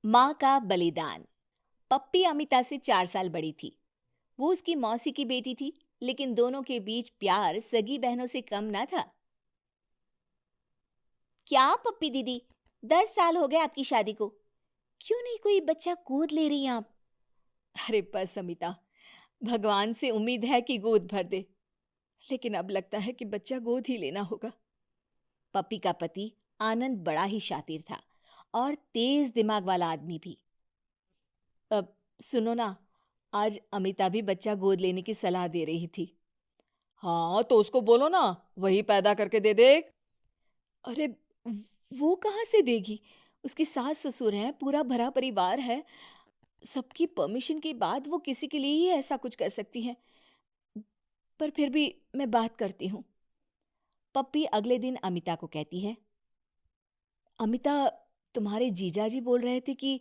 माँ का बलिदान। पप्पी अमिता से 4 साल बड़ी थी। वो उसकी मौसी की बेटी थी, लेकिन दोनों के बीच प्यार सगी बहनों से कम ना था। क्या पप्पी दीदी, 10 साल हो गए आपकी शादी को, क्यों नहीं कोई बच्चा गोद ले रही हैं आप? अरे बस अमिता, भगवान से उम्मीद है कि गोद भर दे, लेकिन अब लगता है कि बच्चा गोद ही लेना होगा। पप्पी का पति आनंद बड़ा ही शातिर था और तेज दिमाग वाला आदमी भी। अब सुनो ना, आज अमिता भी बच्चा गोद लेने की सलाह दे रही थी। हाँ तो उसको बोलो ना, वही पैदा करके दे दे। अरे वो कहाँ से देगी? उसकी सास ससुर हैं, पूरा भरा परिवार है। सबकी परमिशन के बाद वो किसी के लिए ही ऐसा कुछ कर सकती हैं। पर फिर भी मैं बात करती हूँ। पप्पी अगले दिन अमिता को कहती है, अमिता, तुम्हारे जीजाजी बोल रहे थे कि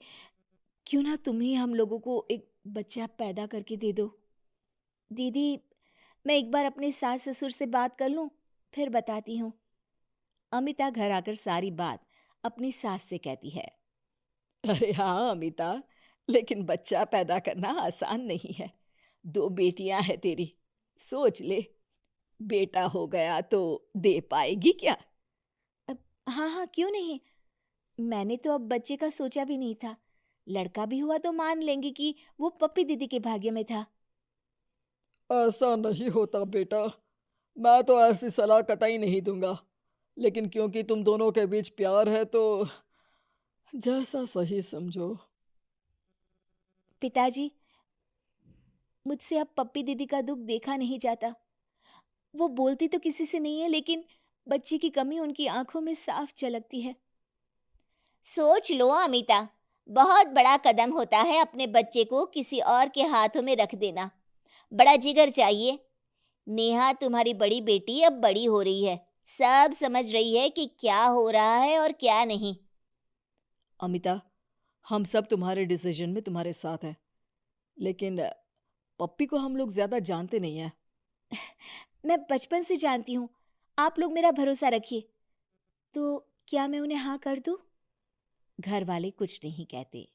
क्यों ना तुम ही हम लोगों को एक बच्चा पैदा करके दे दो। दीदी, मैं एक बार अपने सास ससुर से बात कर लूं, फिर बताती हूँ। अमिता घर आकर सारी बात अपनी सास से कहती है। अरे हाँ अमिता, लेकिन बच्चा पैदा करना आसान नहीं है। 2 बेटियां हैं तेरी, सोच ले, बेटा हो गया तो दे पाएगी क्या? अब हाँ हाँ, क्यों नहीं। मैंने तो अब बच्चे का सोचा भी नहीं था। लड़का भी हुआ तो मान लेंगे कि वो पप्पी दीदी के भाग्य में था। ऐसा नहीं होता बेटा। मैं तो ऐसी सलाह कतई नहीं दूंगा। लेकिन क्योंकि तुम दोनों के बीच प्यार है तो जैसा सही समझो। पिताजी, मुझसे अब पप्पी दीदी का दुख देखा नहीं जाता। वो बोलती तो किसी से नहीं है, लेकिन बच्ची की कमी उनकी आंखों में साफ झलकती है। सोच लो अमिता, बहुत बड़ा कदम होता है अपने बच्चे को किसी और के हाथों में रख देना। बड़ा जिगर चाहिए। नेहा तुम्हारी बड़ी बेटी अब बड़ी हो रही है, सब समझ रही है कि क्या हो रहा है और क्या नहीं। अमिता, हम सब तुम्हारे डिसीजन में तुम्हारे साथ हैं, लेकिन पप्पी को हम लोग ज्यादा जानते नहीं हैं। मैं बचपन से जानती हूँ, आप लोग मेरा भरोसा रखिए। तो क्या मैं उन्हें हाँ कर दूँ? घर वाले कुछ नहीं कहते।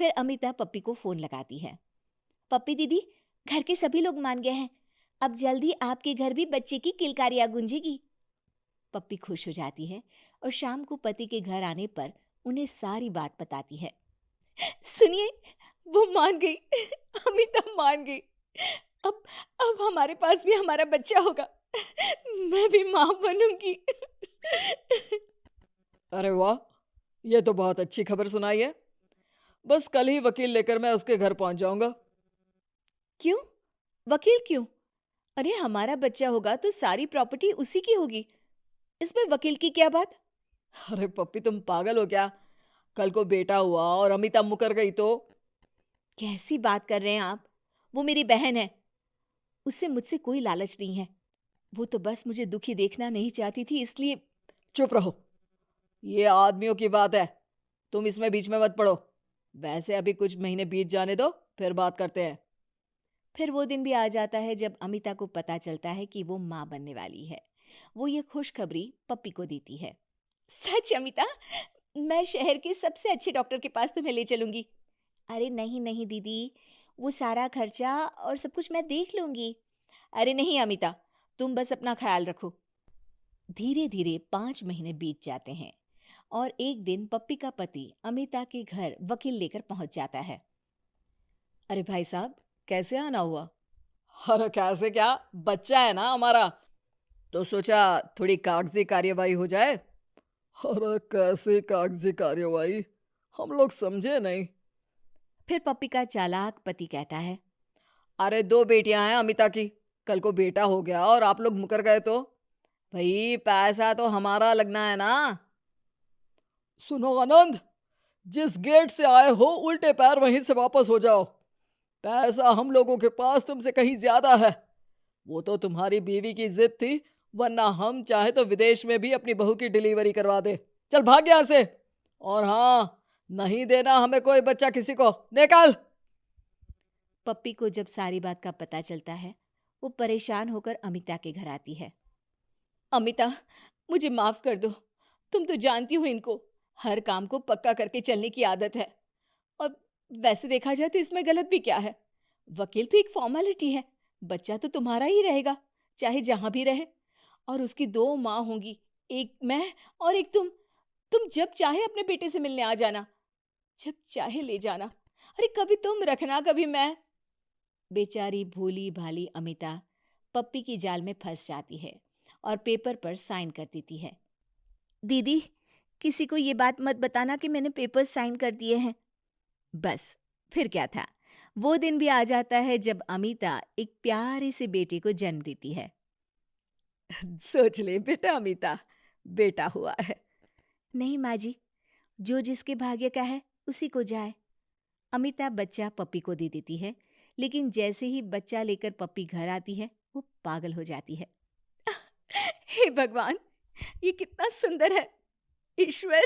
फिर अमिता पप्पी को फोन लगाती है। पप्पी दीदी, घर के सभी लोग मान गए हैं। अब जल्दी आपके घर भी बच्चे की किलकारियां गूंजेगी। पप्पी खुश हो जाती है और शाम को पति के घर आने पर उन्हें सारी बात बताती है। सुनिए, वो मान गई। अमिता मान गई। अब अब हमारे पास भी हमारा बच्चा होगा। मैं भी मां बनूंगी। अरे वाह, ये तो बहुत अच्छी खबर सुनाई है। बस कल ही वकील लेकर मैं उसके घर पहुंच जाऊंगा। क्यों? वकील क्यों? अरे हमारा बच्चा होगा तो सारी प्रॉपर्टी उसी की होगी। इसमें वकील की क्या बात? अरे पप्पी, तुम पागल हो क्या? कल को बेटा हुआ और अमिता मुकर गई तो? कैसी बात कर रहे हैं आप? वो मेरी बहन है। उसे मुझसे कोई लालच नहीं है। वो तो बस मुझे दुखी देखना नहीं चाहती थी, इसलिए। चुप रहो, ये आदमियों की बात है, तुम इसमें बीच में मत पड़ो। वैसे अभी कुछ महीने बीत जाने दो, फिर बात करते हैं। फिर वो दिन भी आ जाता है जब अमिता को पता चलता है कि वो माँ बनने वाली है। वो ये खुशखबरी पप्पी को देती है। सच अमिता, मैं शहर के सबसे अच्छे डॉक्टर के पास तुम्हें ले चलूंगी। अरे नहीं नहीं दीदी, वो सारा खर्चा और सब कुछ मैं देख लूंगी। अरे नहीं अमिता, तुम बस अपना ख्याल रखो। धीरे धीरे 5 महीने बीत जाते हैं और एक दिन पप्पी का पति अमिता के घर वकील लेकर पहुंच जाता है। अरे भाई साहब, कैसे आना हुआ? अरे कैसे क्या, बच्चा है ना हमारा, तो सोचा थोड़ी कागजी कार्यवाही हो जाए। अरे कैसे कागजी कार्यवाही, हम लोग समझे नहीं। फिर पप्पी का चालाक पति कहता है। अरे 2 बेटियां हैं अमिता की, कल को बेटा हो गया और आप लोग मुकर गए तो भाई पैसा तो हमारा लगना है ना। सुनो आनंद, जिस गेट से आए हो उल्टे पैर वहीं से वापस हो जाओ। पैसा हम लोगों के पास तुमसे कहीं ज्यादा है। वो तो तुम्हारी बीवी की जिद थी, वरना हम चाहे तो विदेश में भी अपनी बहू की डिलीवरी करवा दे। चल भाग यहां से। और हाँ, नहीं देना हमें कोई बच्चा किसी को, निकाल। पप्पी को जब सारी बात का पता चलता है, वो परेशान होकर अमिता के घर आती है। अमिता, मुझे माफ कर दो। तुम तो जानती हो इनको, हर काम को पक्का करके चलने की आदत है। और वैसे देखा जाए तो इसमें गलत भी क्या है? वकील तो एक फॉर्मेलिटी है। बच्चा तो तुम्हारा ही रहेगा, चाहे जहां भी रहे। और उसकी दो माँ होंगी, एक मैं और एक तुम। तुम जब चाहे अपने बेटे से मिलने आ जाना, जब चाहे ले जाना। अरे कभी तुम रखना, कभी मैं। बेचारी भोली भाली अमिता पप्पी की जाल में फंस जाती है और पेपर पर साइन कर देती है। दीदी, किसी को ये बात मत बताना कि मैंने पेपर साइन कर दिए हैं। बस, फिर क्या था? वो दिन भी आ जाता है जब अमिता एक प्यारे से बेटे को जन्म देती है। सोच ले बेटा अमिता, बेटा हुआ है। नहीं माँ जी, जो जिसके भाग्य का है उसी को जाए। अमिता बच्चा पप्पी को दे देती है, लेकिन जैसे ही बच्चा लेकर पप्पी घर आती है, वो पागल हो जाती है। हे भगवान, ये कितना सुंदर है! ईश्वर,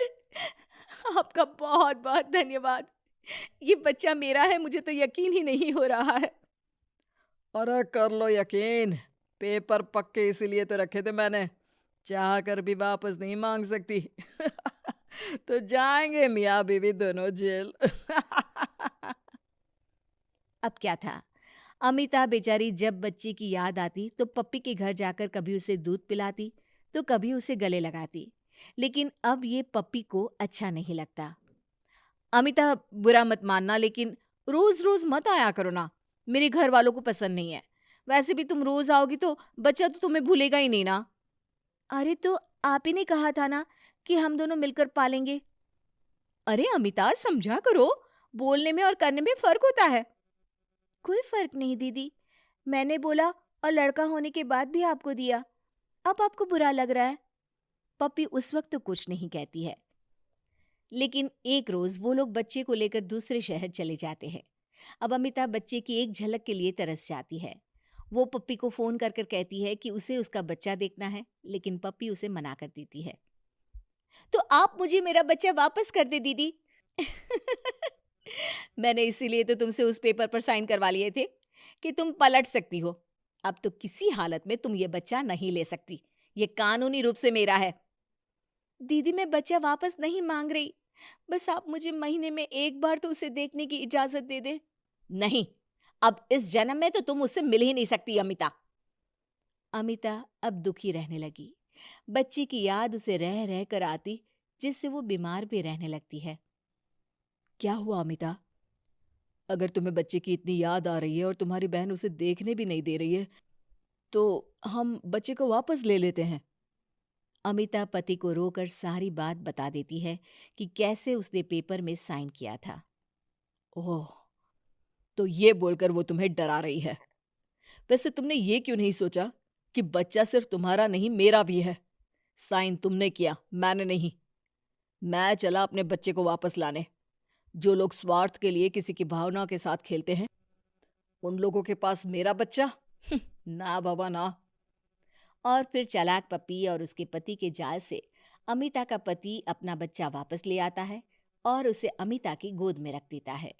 आपका बहुत बहुत धन्यवाद। ये बच्चा मेरा है, मुझे तो यकीन ही नहीं हो रहा है। अरे कर लो यकीन, पेपर पक्के इसीलिए तो रखे थे मैंने, चाह कर भी वापस नहीं मांग सकती। तो जाएंगे मियाँ बीवी दोनों जेल। अब क्या था? अमिता बेचारी जब बच्चे की याद आती तो पप्पी के घर जाकर कभी उसे दूध पिलाती तो कभी उसे गले लगाती। लेकिन अब ये पप्पी को अच्छा नहीं लगता। अमिता, बुरा मत मानना, लेकिन रोज रोज मत आया करो ना। मेरे घर वालों को पसंद नहीं है। वैसे भी तुम रोज आओगी तो बच्चा तो तुम्हें भूलेगा ही नहीं ना। अरे तो आप ही ने कहा था ना कि हम दोनों मिलकर पालेंगे। अरे अमिता, समझा करो। बोलने में और करने में फर्क होता है। कोई फर्क नहीं दीदी। मैंने बोला और लड़का होने के बाद भी आपको दिया। अब आपको बुरा लग रहा है। पप्पी उस वक्त तो कुछ नहीं कहती है। लेकिन एक रोज वो लोग बच्चे को लेकर दूसरे शहर चले जाते हैं। अब अमिता बच्चे की एक झलक के लिए तरस जाती है। वो पप्पी को फोन कर कर कहती है कि उसे उसका बच्चा देखना है, लेकिन पप्पी उसे मना कर देती है। तो आप मुझे मेरा बच्चा वापस कर दे दीदी। मैंने इसीलिए तो तुमसे उस पेपर पर साइन करवा लिए थे कि तुम पलट सकती हो। अब तो किसी हालत में तुम ये बच्चा नहीं ले सकती। ये कानूनी रूप से मेरा है। दीदी, मैं बच्चा वापस नहीं मांग रही। बस आप मुझे महीने में एक बार तो उसे देखने की इजाजत दे दे। नहीं, अब इस जन्म में तो तुम उससे मिल ही नहीं सकती अमिता। अमिता अब दुखी रहने लगी। बच्ची की याद उसे रह रह कर आती, जिससे वो बीमार भी रहने लगती है। क्या हुआ अमिता? अगर तुम्हें बच्चे की इतनी याद आ रही है और तुम्हारी बहन उसे देखने भी नहीं दे रही है, तो हम बच्चे को वापस ले लेते हैं। अमिता पति को रोकर सारी बात बता देती है कि कैसे उसने पेपर में साइन किया था। ओह, तो ये बोलकर वो तुम्हें डरा रही है। वैसे तुमने ये क्यों नहीं सोचा कि बच्चा सिर्फ तुम्हारा नहीं मेरा भी है? साइन तुमने किया, मैंने नहीं। मैं चला अपने बच्चे को वापस लाने। जो लोग स्वार्थ के लिए किसी की भावना के साथ खेलते हैं, उन लोगों के पास मेरा बच्चा? ना बाबा ना। और फिर चालाक पप्पी और उसके पति के जाल से अमिता का पति अपना बच्चा वापस ले आता है और उसे अमिता की गोद में रख देता है।